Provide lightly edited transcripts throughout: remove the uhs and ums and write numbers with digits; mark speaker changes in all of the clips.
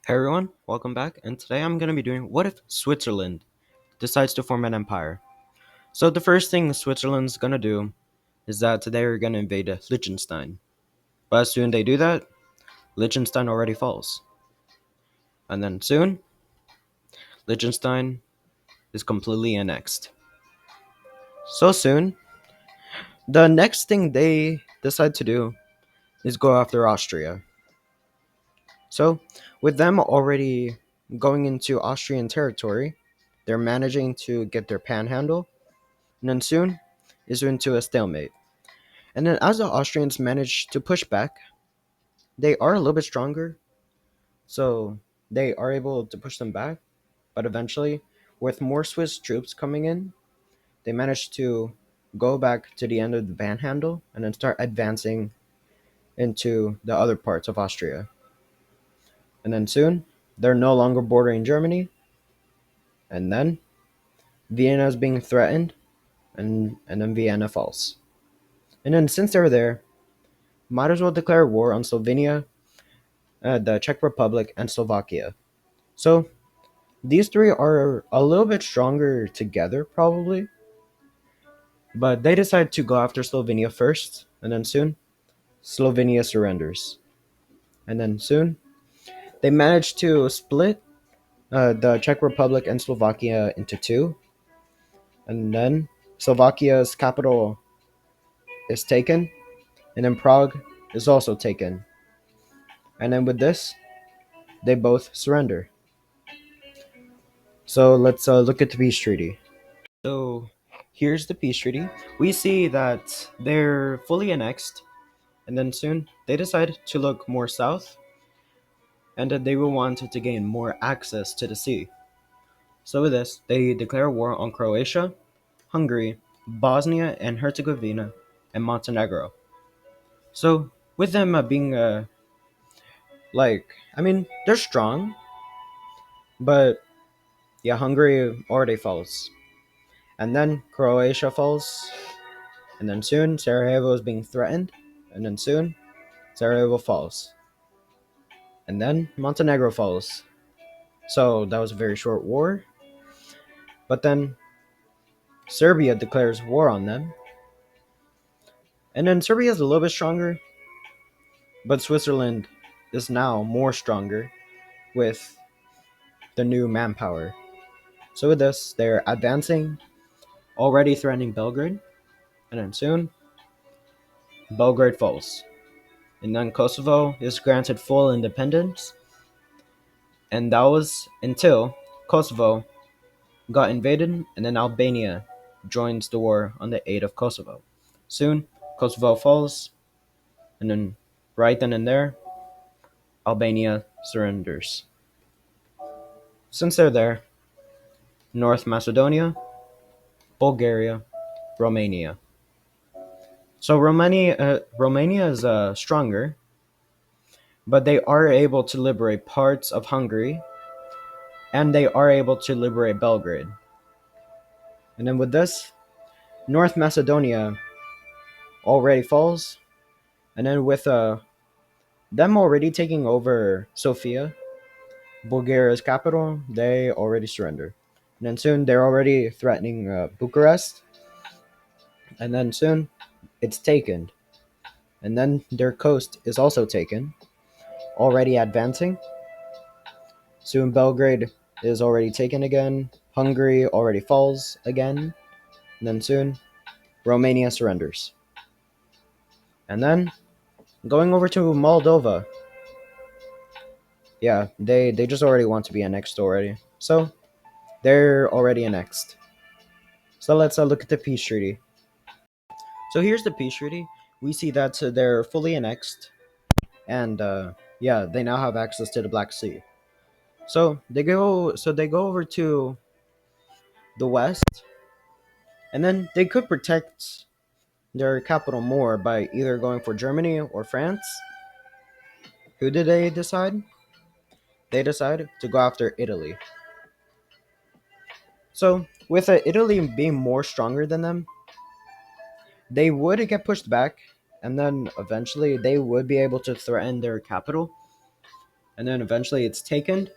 Speaker 1: Hey everyone, welcome back. And today I'm going to be doing what if Switzerland decides to form an empire. So the first thing Switzerland's going to do is that they're going to invade Liechtenstein. But as soon as they do that, Liechtenstein already falls. And then soon, Liechtenstein is completely annexed. So soon, the next thing they decide to do is go after Austria. So with them already going into Austrian territory, they're managing to get their panhandle, and then soon is into a stalemate. And then as the Austrians manage to push back, they are a little bit stronger, so they are able to push them back. But eventually, with more Swiss troops coming in, they manage to go back to the end of the Panhandle and then start advancing into the other parts of Austria. And then soon, they're no longer bordering Germany, and then Vienna is being threatened, and then Vienna falls. And then since they're there, might as well declare war on Slovenia, the Czech Republic, and Slovakia. So these three are a little bit stronger together, probably, but they decide to go after Slovenia first, and then soon Slovenia surrenders. And then soon they manage to split the Czech Republic and Slovakia into two, and then Slovakia's capital is taken, and then Prague is also taken. And then with this, they both surrender. So let's look at the peace treaty. So here's the peace treaty. We see that they're fully annexed, and then soon they decide to look more south, and that they will want to gain more access to the sea. So with this, they declare war on Croatia, Hungary, Bosnia and Herzegovina, and Montenegro. So with them being they're strong, but yeah, Hungary already falls, and then Croatia falls, and then soon Sarajevo is being threatened, and then soon Sarajevo falls, and then Montenegro falls. So that was a very short war, but then Serbia declares war on them, and then Serbia is a little bit stronger, but Switzerland is now more stronger with the new manpower. So with this, they're advancing, already threatening Belgrade, and then soon Belgrade falls, and then Kosovo is granted full independence, and that was until Kosovo got invaded, and then Albania joins the war on the aid of Kosovo. Soon, Kosovo falls, and then right then and there, Albania surrenders. Since they're there, North Macedonia, Bulgaria, Romania. So Romania is stronger, but they are able to liberate parts of Hungary, and they are able to liberate Belgrade. And then with this, North Macedonia already falls, and then with them already taking over Sofia, Bulgaria's capital, they already surrender. And then soon they're already threatening Bucharest, and then soon it's taken. And then their coast is also taken, already advancing. Soon Belgrade is already taken again. Hungary already falls again. And then soon Romania surrenders. And then going over to Moldova. Yeah, they just already want to be annexed already. So they're already annexed. So let's look at the peace treaty. So here's the peace treaty. We see that they're fully annexed, and yeah, they now have access to the Black Sea. So they go over to the west, and then they could protect their capital more by either going for Germany or France. Who did they decide? They decided to go after Italy. So with Italy being more stronger than them, they would get pushed back, and then eventually they would be able to threaten their capital. and then eventually it's taken,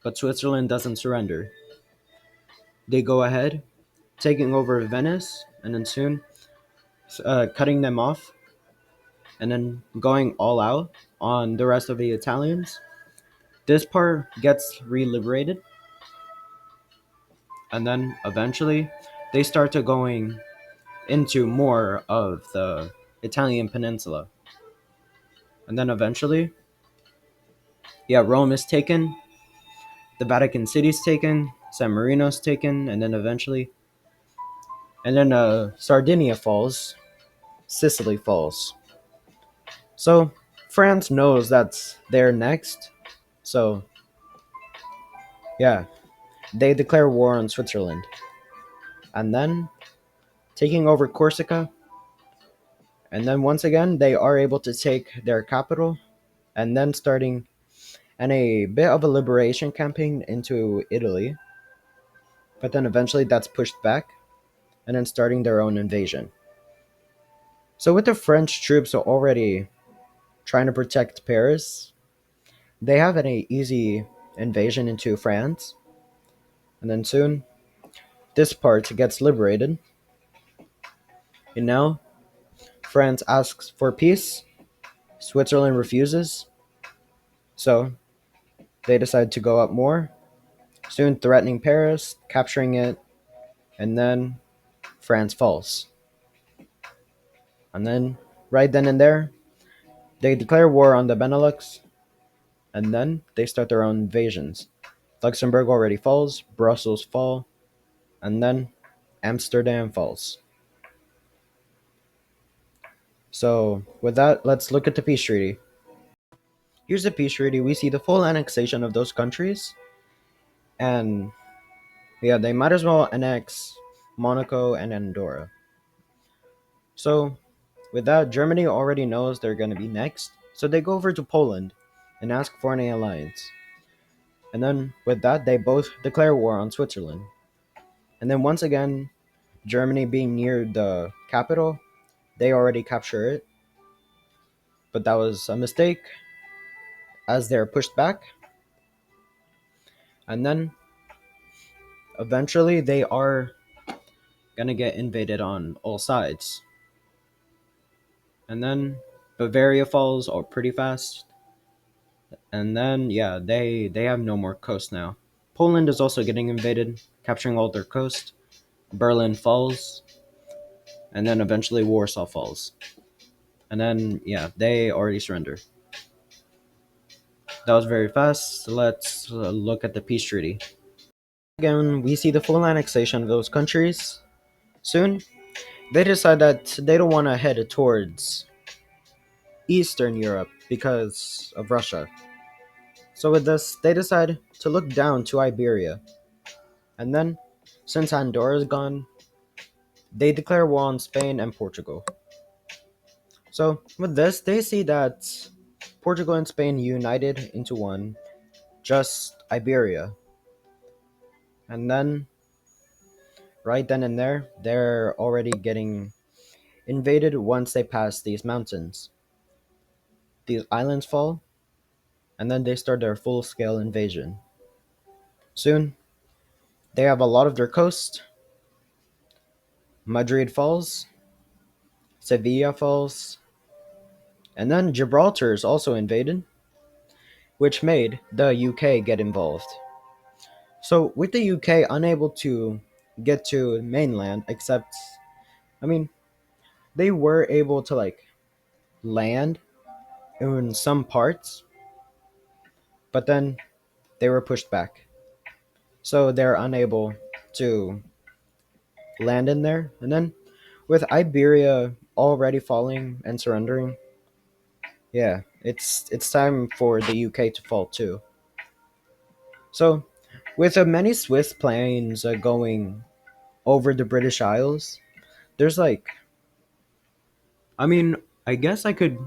Speaker 1: but Switzerland doesn't surrender. They go ahead, taking over Venice, and then soon cutting them off, and then going all out on the rest of the Italians. This part gets re-liberated, and then eventually they start to going into more of the Italian peninsula. And then eventually, yeah, Rome is taken, the Vatican City's taken, San Marino's taken, and then eventually, and then Sardinia falls, Sicily falls. So France knows that's their next. So yeah, they declare war on Switzerland, and then taking over Corsica, and then once again they are able to take their capital, and then starting and a bit of a liberation campaign into Italy, but then eventually that's pushed back, and then starting their own invasion. So with the French troops already trying to protect Paris, they have an easy invasion into France, and then soon this part gets liberated. And now France asks for peace, Switzerland refuses, so they decide to go up more, soon threatening Paris, capturing it, and then France falls. And then, right then and there, they declare war on the Benelux, and then they start their own invasions. Luxembourg already falls, Brussels fall, and then Amsterdam falls. So, with that, let's look at the peace treaty. Here's the peace treaty. We see the full annexation of those countries, and yeah, they might as well annex Monaco and Andorra. So, with that, Germany already knows they're going to be next, so they go over to Poland and ask for an alliance. And then, with that, they both declare war on Switzerland. And then, once again, Germany being near the capital, they already capture it. But that was a mistake as they're pushed back. And then, eventually, they are going to get invaded on all sides. And then, Bavaria falls all pretty fast. And then, yeah, they have no more coast now. Poland is also getting invaded, capturing all their coast. Berlin falls, and then eventually Warsaw falls. And then, yeah, they already surrender. That was very fast. Let's look at the peace treaty. Again, we see the full annexation of those countries. Soon, they decide that they don't want to head towards Eastern Europe because of Russia. So with this, they decide to look down to Iberia. And then, since Andorra is gone, they declare war on Spain and Portugal. So with this, they see that Portugal and Spain united into one, just Iberia. And then, right then and there, they're already getting invaded once they pass these mountains. These islands fall, and then they start their full scale invasion. Soon, they have a lot of their coast. Madrid falls, Sevilla falls, and then Gibraltar is also invaded, which made the UK get involved. So, with the UK unable to get to mainland, except, I mean, they were able to land in some parts, but then they were pushed back. So, they're unable to land in there. And then, with Iberia already falling and surrendering, yeah, it's time for the UK to fall too. So, with many Swiss planes going over the British Isles, there's I mean, I guess I could,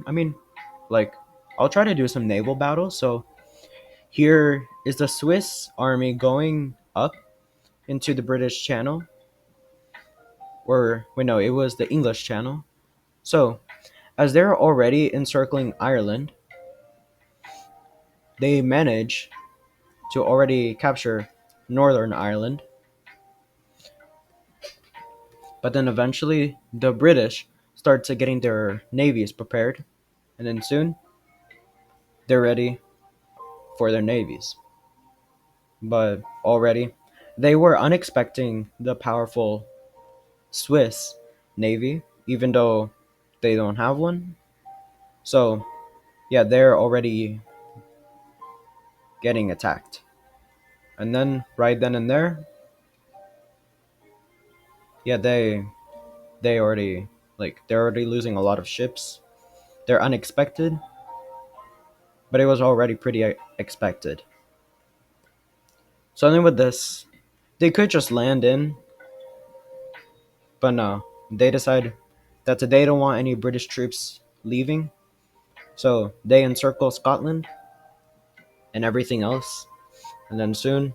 Speaker 1: like, I'll try to do some naval battles. So, here is the Swiss army going up into the British Channel. Or, wait, no, it was the English Channel. So, as they're already encircling Ireland, they manage to already capture Northern Ireland, but then eventually the British start to getting their navies prepared, and then soon they're ready for their navies. But already they were unexpecting the powerful Swiss navy, even though they don't have one. So yeah, they're already getting attacked. And then right then and there, yeah, they already they're already losing a lot of ships. They're unexpected, but it was already pretty expected. So then with this, they could just land in, but no, they decide that they don't want any British troops leaving, so they encircle Scotland and everything else, and then soon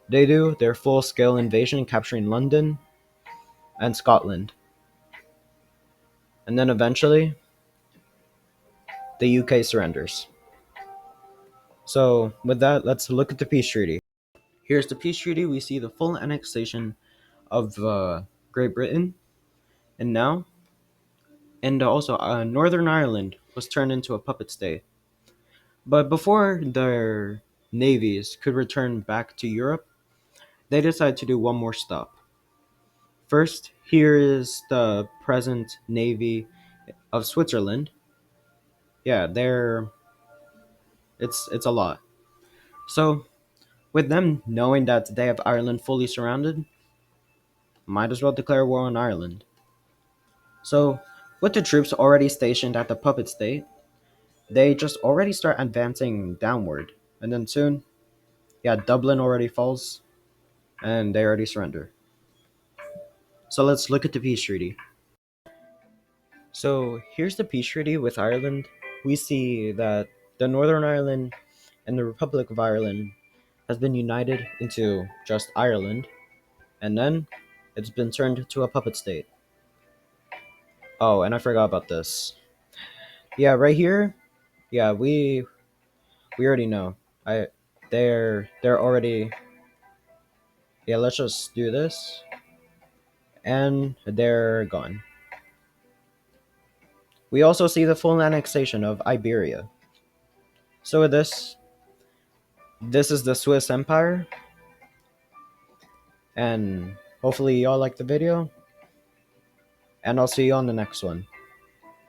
Speaker 1: they do their full-scale invasion, capturing London and Scotland, and then eventually the UK surrenders. So with that, let's look at the peace treaty. Here's the peace treaty. We see the full annexation of Great Britain, and now, and also Northern Ireland was turned into a puppet state. But before their navies could return back to Europe, they decided to do one more stop. First, here is the present navy of Switzerland. Yeah, it's a lot. So with them knowing that they have Ireland fully surrounded, might as well declare war on Ireland. So with the troops already stationed at the puppet state, they just already start advancing downward, and then soon, yeah, Dublin already falls, and they already surrender. So let's look at the peace treaty. So here's the peace treaty with Ireland. We see that the Northern Ireland and the Republic of Ireland has been united into just Ireland, and then it's been turned to a puppet state. Oh, and I forgot about this. Yeah, right here. Yeah, we already know. I they're already, yeah. Let's just do this, and they're gone. We also see the full annexation of Iberia. So with this is the Swiss Empire, and hopefully y'all like the video, and I'll see you on the next one.